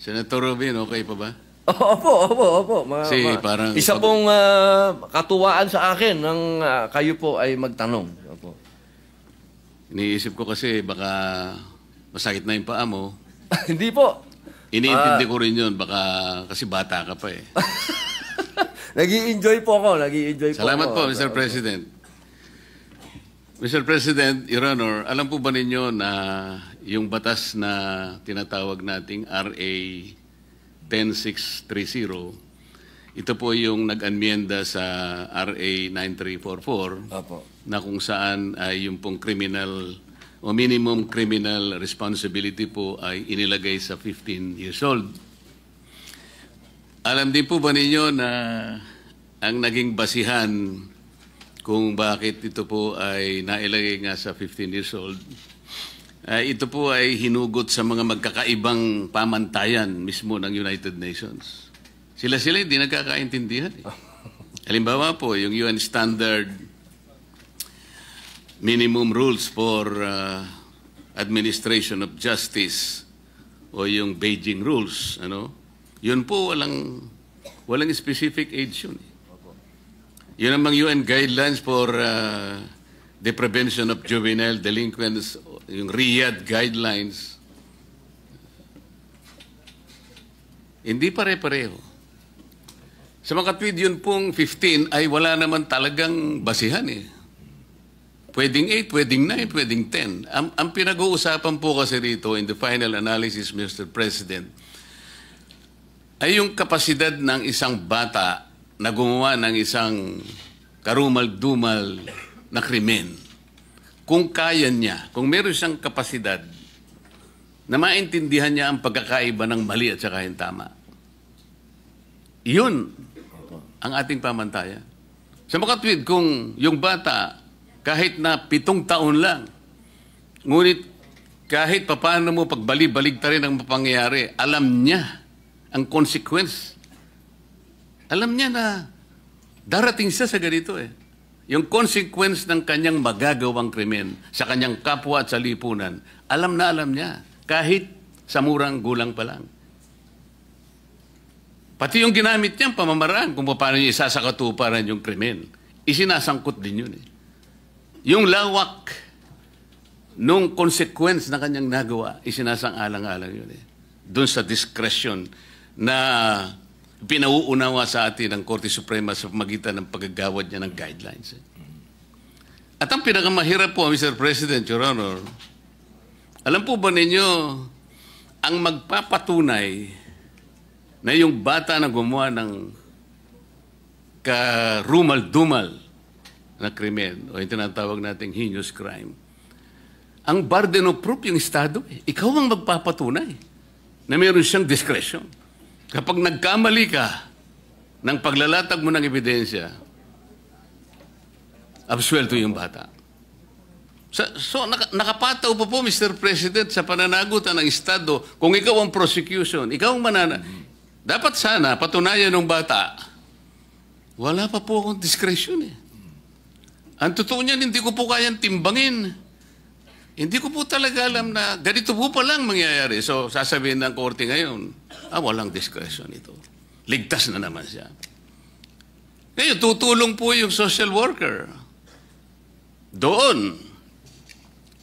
Senator Robin, okay pa ba? Opo. Parang isa pong katuwaan sa akin ng kayo po ay magtanong. Opo. Iniisip ko kasi baka masakit na yung paa mo. Hindi po. Iniintindi ko rin yun, baka kasi bata ka pa eh. Nag-i-enjoy po ako. Salamat po, Mr. President. Mr. President, Your Honor, alam po ba ninyo na yung batas na tinatawag nating RA 10630, ito po yung nag-anmienda sa RA 9344 Opo. na kung saan ay yung pong criminal o minimum criminal responsibility po ay inilagay sa 15 years old. Alam din po ba ninyo na ang naging basihan kung bakit ito po ay nailagay nga sa 15 years old, ito po ay hinugot sa mga magkakaibang pamantayan mismo ng United Nations. Sila hindi nagkakaintindihan. Halimbawa po, yung UN Standard Minimum Rules for Administration of Justice o yung Beijing Rules, yun po walang specific age yun. Yun namang UN Guidelines for the Prevention of Juvenile Delinquents, yung Riyadh Guidelines, hindi pare-pareho. Sa mga tweet yun pong 15 ay wala naman talagang basihan eh. Pwedeng 8, pwedeng 9, pwedeng 10. Ang pinag-uusapan po kasi dito in the final analysis, Mr. President, ay yung kapasidad ng isang bata na gumawa ng isang karumal-dumal na krimen. Kung kaya niya, kung meron siyang kapasidad na maintindihan niya ang pagkakaiba ng mali at saka yung tama. Yun ang ating pamantayan. Sa mga tweet, kung yung bata, kahit na 7 taon lang, ngunit kahit papaano mo pagbali-baligta rin ang mapangyayari, alam niya ang consequence. Alam niya na darating siya sa ganito eh. Yung consequence ng kanyang magagawang krimen sa kanyang kapwa at sa lipunan, alam na alam niya, kahit sa murang gulang pa lang. Pati yung ginamit niyang pamamaraan kung paano niya isasakatuparan yung krimen, isinasangkot din yun eh. Yung lawak nung consequence na kanyang nagawa, isinasang-alang-alang yun eh. Doon sa discretion na pinauunawa sa atin ng Korte Suprema sa pamagitan ng paggagawad niya ng guidelines. At ang pinakamahirap po, Mr. President, Your Honor, alam po ba ninyo, ang magpapatunay na yung bata na gumawa ng karumal-dumal na krimen, o yung tinatawag nating heinous crime, ang burden of proof yung Estado. Ikaw ang magpapatunay na mayroon siyang discretion. Kapag nagkamali ka ng paglalatag mo ng ebidensya, absuelto yung bata. So nakapataw po Mr. President, sa pananagutan ng Estado, kung ikaw ang prosecution, ikaw ang dapat sana patunayan ng bata, wala pa po akong discretion eh. Ang totoo niyan, hindi ko po kayang timbangin. Hindi ko po talaga alam na ganito po palang mangyayari. So, sasabihin ng korte ngayon, walang discretion ito. Ligtas na naman siya. Ngayon, tutulong po yung social worker. Doon,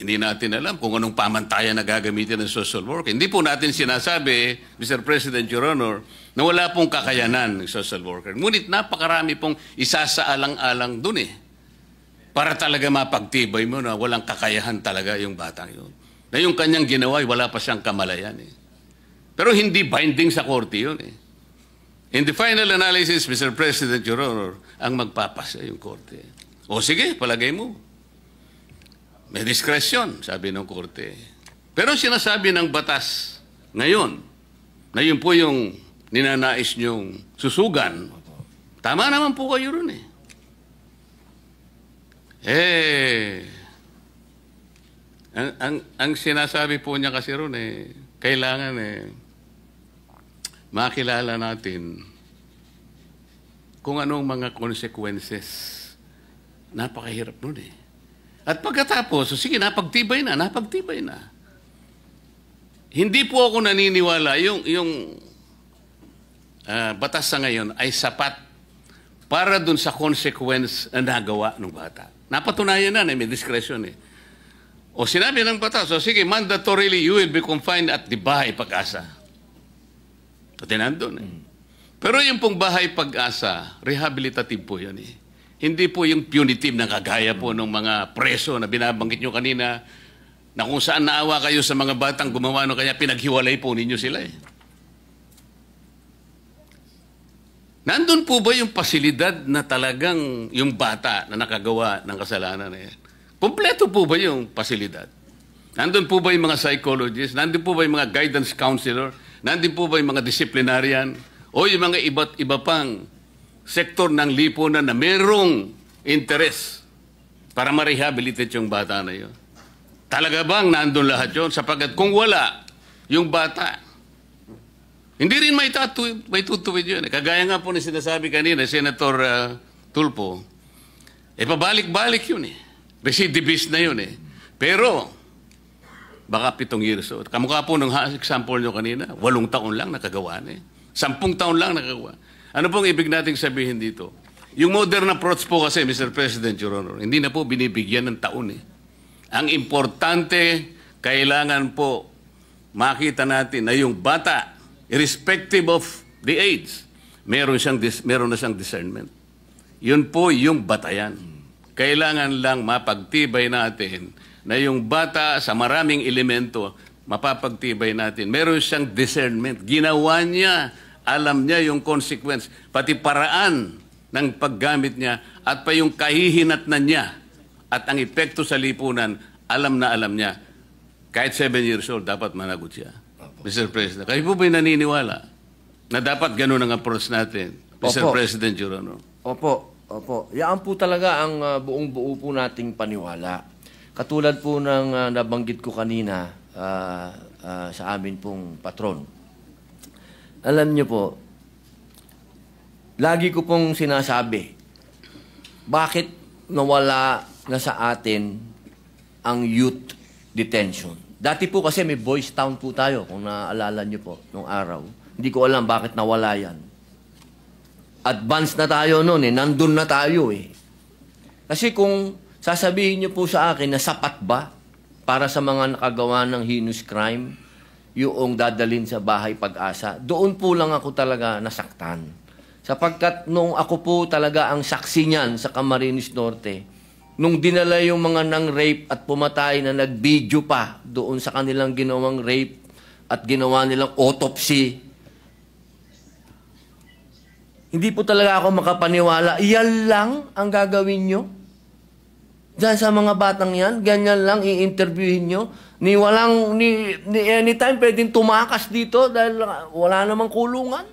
hindi natin alam kung anong pamantayan na gagamitin ng social worker. Hindi po natin sinasabi, Mr. President, Your Honor, na wala pong kakayanan ng social worker. Ngunit napakarami pong isasaalang-alang dun eh. Para talaga mapagtibay mo na walang kakayahan talaga yung batang yun. Na yung kanyang ginawa, wala pa siyang kamalayan eh. Pero hindi binding sa korte yun eh. In the final analysis, Mr. President, Your Honor, ang magpapasa yung korte. O sige, palagay mo. May discretion, sabi ng korte. Pero sinasabi ng batas ngayon, na yun po yung ninanais niyong susugan, tama naman po kayo ron eh. Ang sinasabi po niya kasi ron kailangan makilala natin kung anong mga consequences. Napakahirap nun At pagkatapos, sige, napagtibay na. hindi po ako naniniwala yung batas sa ngayon ay sapat para dun sa consequence na nagawa ng bata. Napatunayan na may discretion eh. O sinabi ng batas, o sige, mandatorily you will be confined at the Bahay Pag-asa. Pati nandun eh. Pero yung pong Bahay Pag-asa, rehabilitative po yun eh. Hindi po yung punitive na kagaya po ng mga preso na binabanggit nyo kanina na kung saan naawa kayo sa mga batang gumawa no kaya pinaghiwalay po ninyo sila eh. Nandun po ba yung pasilidad na talagang yung bata na nakagawa ng kasalanan na yan? Kompleto po ba yung pasilidad? Nandun po ba yung mga psychologists? Nandun po ba yung mga guidance counselor? Nandun po ba yung mga disciplinarian? O yung mga iba't iba pang sektor ng lipunan na merong interest para ma-rehabilitate yung bata na yun? Talaga bang nandun lahat yun? Sapagkat kung wala, yung bata, hindi rin may tutuwid yun. Kagaya nga po ni sinasabi kanina, Senator Tulfo, pabalik-balik yun eh. Recidivist na yun eh. Pero, baka 7 years old. Kamukha po ng example nyo kanina, 8 taon lang nakagawa na eh. 10 taon lang nakagawa. Ano pong ibig nating sabihin dito? Yung modern approach po kasi, Mr. President, Your Honor, hindi na po binibigyan ng taon eh. Ang importante, kailangan po makita natin na yung bata, irrespective of the age, meron na siyang discernment. Yun po yung batayan. Kailangan lang mapagtibay natin na yung bata sa maraming elemento, mapapagtibay natin. Meron siyang discernment. Ginawa niya, alam niya yung consequence, pati paraan ng paggamit niya at pa yung kahihinatnan niya at ang epekto sa lipunan, alam niya. Kahit 7 years old, dapat managot siya. Mr. President, kayo po ba'y naniniwala na dapat ganun ang approach natin, Mr. President, Your Honor? Opo. Yan po talaga ang buong-buo po nating paniwala. Katulad po ng nabanggit ko kanina sa amin pong patron. Alam niyo po, lagi ko pong sinasabi, bakit nawala na sa atin ang youth detention? Dati po kasi may Boys Town po tayo, kung naaalala niyo po, nung araw. Hindi ko alam bakit nawala yan. Advance na tayo noon eh, nandun na tayo eh. Kasi kung sasabihin niyo po sa akin na sapat ba para sa mga nakagawa ng heinous crime, yung dadalhin sa Bahay Pag-asa, doon po lang ako talaga nasaktan. Sapagkat nung ako po talaga ang saksi niyan sa Camarines Norte, nung dinala yung mga nang-rape at pumatay na nag-video pa doon sa kanilang ginawang rape at ginawa nilang autopsy, hindi po talaga ako makapaniwala. Iyan lang ang gagawin nyo? Diyan sa mga batang yan, ganyan lang i-interviewin nyo? Ni anytime pwedeng tumakas dito dahil wala namang kulungan?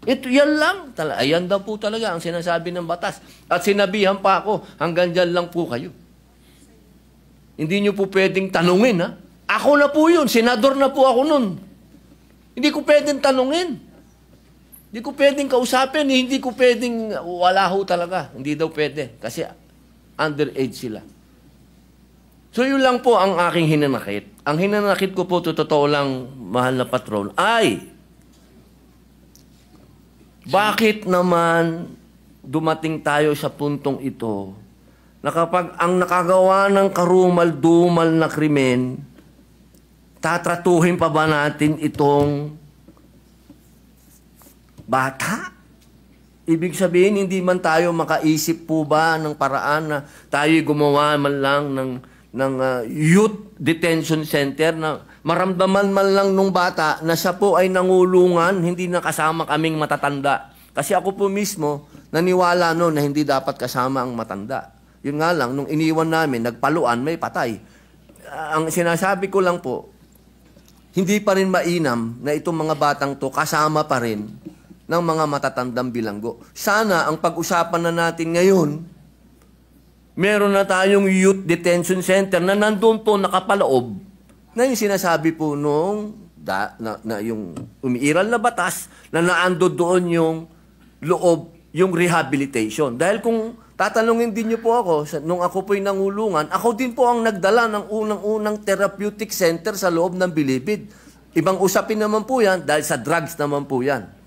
Yan lang. Ayan daw po talaga ang sinasabi ng batas. At sinabihan pa ako, hanggang dyan lang po kayo. Hindi nyo po pwedeng tanungin, ha? Ako na po yun. Senador na po ako nun. Hindi ko pwedeng tanungin. Hindi ko pwedeng kausapin. Hindi ko pwedeng, wala ho talaga. Hindi daw pwede. Kasi underage sila. So yun lang po ang aking hinanakit. Ang hinanakit ko po, totoo lang, mahal na patron, ay bakit naman dumating tayo sa puntong ito na kapag ang nakagawa ng karumal-dumal na krimen, tatratuhin pa ba natin itong bata? Ibig sabihin, hindi man tayo makaisip po ba ng paraan na tayo gumawa man lang ng youth detention center na maramdaman man lang nung bata na siya po ay nangulungan, hindi na kasama kaming matatanda. Kasi ako po mismo, naniwala no na hindi dapat kasama ang matanda. Yun nga lang, nung iniwan namin, nagpaluan, may patay. Ang sinasabi ko lang po, hindi pa rin mainam na itong mga batang to kasama pa rin ng mga matatandang bilanggo. Sana ang pag-usapan na natin ngayon, meron na tayong youth detention center na nandun po nakapaloob na yung sinasabi po nung na yung umiiral na batas na naando doon yung loob, yung rehabilitation. Dahil kung tatanungin din niyo po ako, nung ako po'y nangulungan, ako din po ang nagdala ng unang-unang therapeutic center sa loob ng Bilibid. Ibang usapin naman po yan dahil sa drugs naman po yan.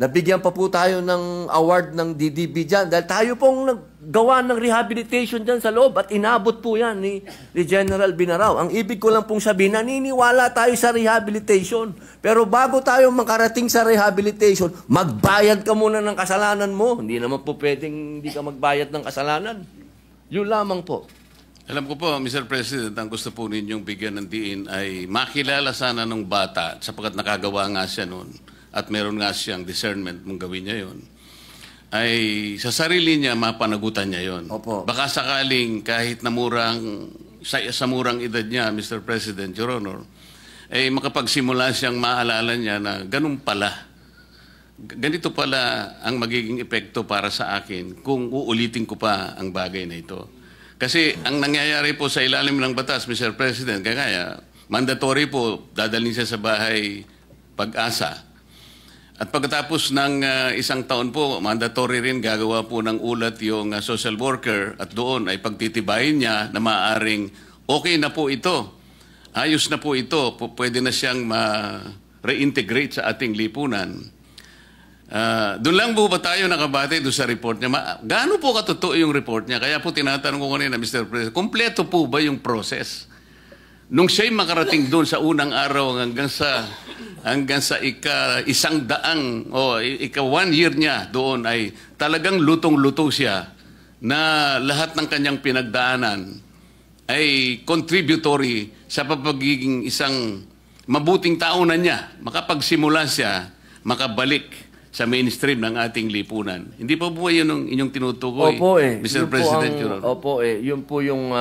Nabigyan pa po tayo ng award ng DDB dyan dahil tayo pong naggawa ng rehabilitation dyan sa loob at inabot po yan ni General Binarao. Ang ibig ko lang pong sabihin, naniniwala tayo sa rehabilitation. Pero bago tayo makarating sa rehabilitation, magbayad ka muna ng kasalanan mo. Hindi naman po pwedeng hindi ka magbayad ng kasalanan. Yun lamang po. Alam ko po, Mr. President, ang gusto po ninyong bigyan ng diin ay makilala sana ng bata sapagkat nakagawa nga siya noon at meron nga siyang discernment mong gawin niya yon, ay sa sarili niya mapanagutan niya yon. Opo. Baka sakaling kahit na sa murang edad niya, Mr. President, Your Honor, ay makapagsimula siyang maalala niya na ganun pala. Ganito pala ang magiging epekto para sa akin kung uulitin ko pa ang bagay na ito. Kasi ang nangyayari po sa ilalim ng batas, Mr. President, kaya mandatory po, dadalhin siya sa bahay Pag-asa. At pagkatapos ng isang taon po, mandatory rin gagawa po ng ulat yung social worker at doon ay pagtitibayin niya na maaaring okay na po ito, ayos na po ito, pwede na siyang ma-reintegrate sa ating lipunan. Doon lang po ba tayo nakabate doon sa report niya? Gaano po katotoo yung report niya? Kaya po tinatanong ko kanina, Mr. President, kumpleto po ba yung process? Nung siya'y makarating doon sa unang araw hanggang sa ika-100 o ika-1 year niya doon ay talagang lutong-luto siya na lahat ng kanyang pinagdaanan ay contributory sa pagiging isang mabuting tao na niya. Makapagsimula siya, makabalik sa mainstream ng ating lipunan. Hindi pa po yun ang inyong tinutukoy, Opo Mr. President? Opo yun po yung...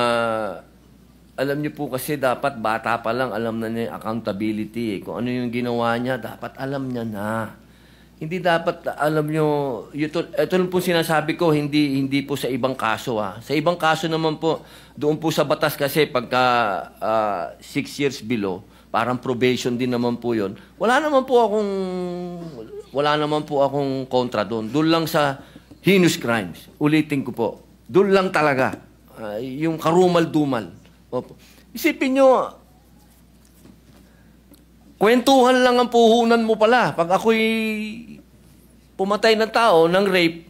alam niyo po kasi dapat bata pa lang alam na niya yung accountability. Kung ano yung ginawa niya, dapat alam niya na. Hindi dapat alam niyo, ito lang po sinasabi ko, hindi po sa ibang kaso. Sa ibang kaso naman po, doon po sa batas kasi pagka 6 years below, parang probation din naman po yun. Wala naman po akong kontra doon. Doon lang sa heinous crimes. Ulitin ko po. Doon lang talaga. Yung karumal-dumal. Opo. Isipin nyo, kwentuhan lang ang puhunan mo pala. Pag ako'y pumatay ng tao, ng rape,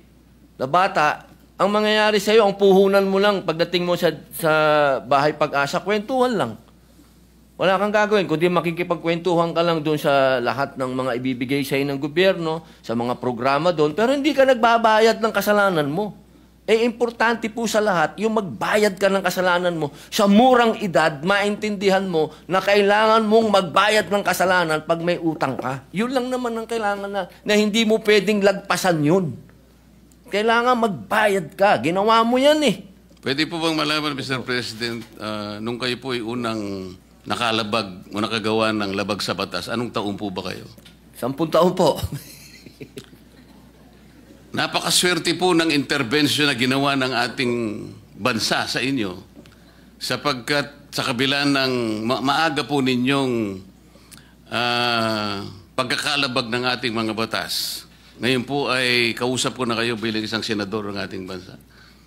na bata, ang mangyayari sa'yo, ang puhunan mo lang pagdating mo sa bahay Pag-asa, kwentuhan lang. Wala kang gagawin, kundi makikipagkwentuhan ka lang doon sa lahat ng mga ibibigay sa'yo ng gobyerno, sa mga programa doon, pero hindi ka nagbabayad ng kasalanan mo. Importante po sa lahat, yung magbayad ka ng kasalanan mo, sa murang edad, maintindihan mo na kailangan mong magbayad ng kasalanan pag may utang ka. Yun lang naman ang kailangan na hindi mo pwedeng lagpasan yun. Kailangan magbayad ka. Ginawa mo yan eh. Pwede po bang malaman, Mr. President, nung kayo po ay unang nakalabag o nakagawa ng labag sa batas, anong taon po ba kayo? 10 taon po. Napakaswerte po ng intervention na ginawa ng ating bansa sa inyo sapagkat sa kabila ng maaga po ninyong pagkakalabag ng ating mga batas. Ngayon po ay kausap ko na kayo bilang isang senador ng ating bansa.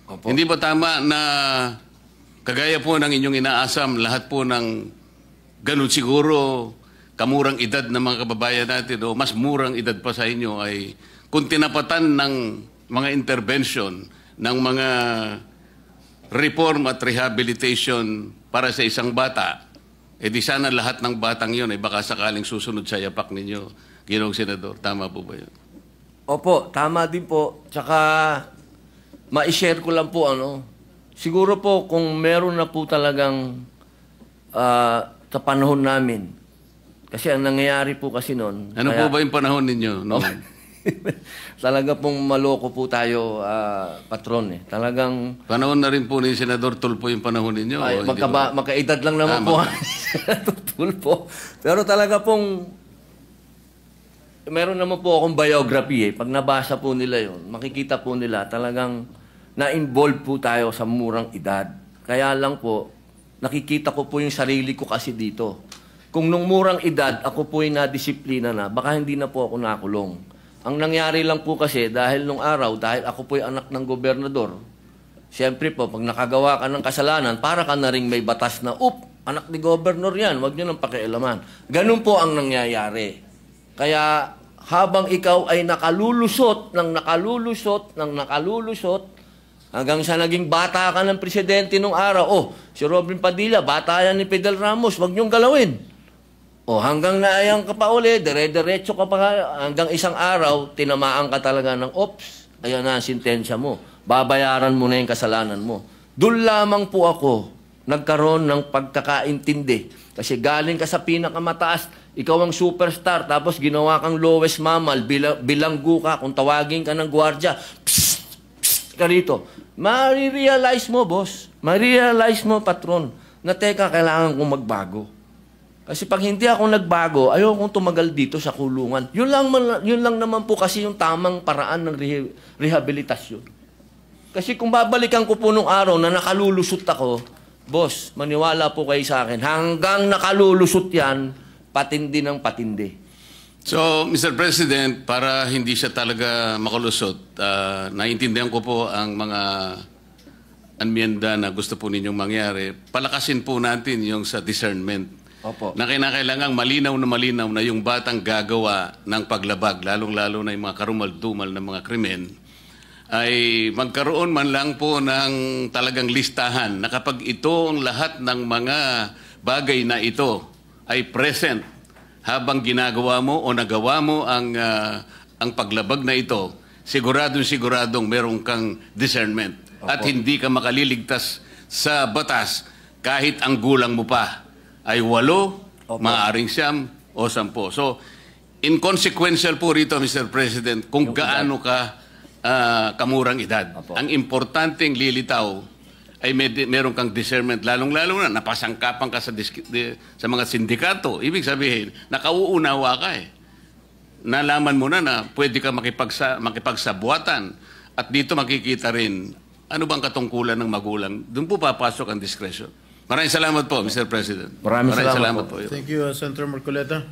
Opo. Hindi ba tama na kagaya po ng inyong inaasam, lahat po ng ganun siguro kamurang edad ng mga kababayan natin o mas murang edad pa sa inyo ay kung tinapatan ng mga intervention, ng mga reform at rehabilitation para sa isang bata, di sana lahat ng batang yun ay baka sakaling susunod sa yapak ninyo, Ginoong Senador. Tama po ba yun? Opo, tama din po. Tsaka, ma-share ko lang po, siguro po kung meron na po talagang sa panahon namin, kasi ang nangyayari po kasi noon... Ano po ba yung panahon ninyo noon? Talaga pong maloko po tayo, patron eh. Talagang... Panahon na rin po ni Senador Tulfo yung panahon ninyo? Ay, magkaedad lang naman po Senador Tulfo. Pero talaga pong... Meron naman po akong biography eh. Pag nabasa po nila yon, makikita po nila talagang na-involve po tayo sa murang edad. Kaya lang po, nakikita ko po yung sarili ko kasi dito. Kung nung murang edad, ako po yung nadisiplina na, baka hindi na po ako nakulong. Ang nangyari lang po kasi, dahil nung araw, dahil ako po'y anak ng gobernador, siyempre po, pag nakagawa ka ng kasalanan, para ka na rin may batas na, anak ni gobernador yan, wag nyo nang pakialaman. Ganun po ang nangyayari. Kaya, habang ikaw ay nakalulusot, hanggang sa naging bata ka ng presidente nung araw, si Robin Padilla, bata yan ni Fidel Ramos, wag niyong galawin. Hanggang naayang ka pa uli, dire-diretso ka pa, hanggang isang araw, tinamaan ka talaga ng ayan na ang sintensya mo. Babayaran mo na yung kasalanan mo. Doon lamang po ako nagkaroon ng pagkakaintindi. Kasi galing ka sa pinakamataas, ikaw ang superstar, tapos ginawa kang lowest mammal, bilanggo ka, kung tawagin ka ng gwardya, psst ka rito. Marirealize mo, boss. Marirealize mo, patron, na teka, kailangan kong magbago. Kasi pag hindi ako nagbago, ayaw kong tumagal dito sa kulungan. Yun lang naman po kasi yung tamang paraan ng rehabilitasyon. Kasi kung babalikan ko po nung araw na nakalulusot ako, boss, maniwala po kayo sa akin, hanggang nakalulusot yan, patindi ng patindi. So, Mr. President, para hindi siya talaga makalusot, naiintindihan ko po ang mga anmiyenda na gusto po ninyong mangyari. Palakasin po natin yung sa discernment. Opo. Na kinakailangang malinaw na yung batang gagawa ng paglabag, lalong-lalo na yung mga karumal-dumal na mga krimen, ay magkaroon man lang po ng talagang listahan na kapag ito ang lahat ng mga bagay na ito ay present habang ginagawa mo o nagawa mo ang paglabag na ito, siguradong merong kang discernment. Opo. At hindi ka makaliligtas sa batas kahit ang gulang mo pa ay 8, maaaring 9 o 10. So, inconsequential po rito, Mr. President, kung gaano ka kamurang edad. Opo. Ang importanteng lilitaw ay meron kang discernment, lalong-lalo na napasangkapan ka sa mga sindikato. Ibig sabihin, nakauunawa ka eh. Nalaman mo na pwede ka makipagsabuatan. At dito makikita rin, ano bang katungkulan ng magulang? Doon po papasok ang discretion. Maraming salamat po, Mr. President. Maraming salamat po. Thank you, Senator Marcoleta.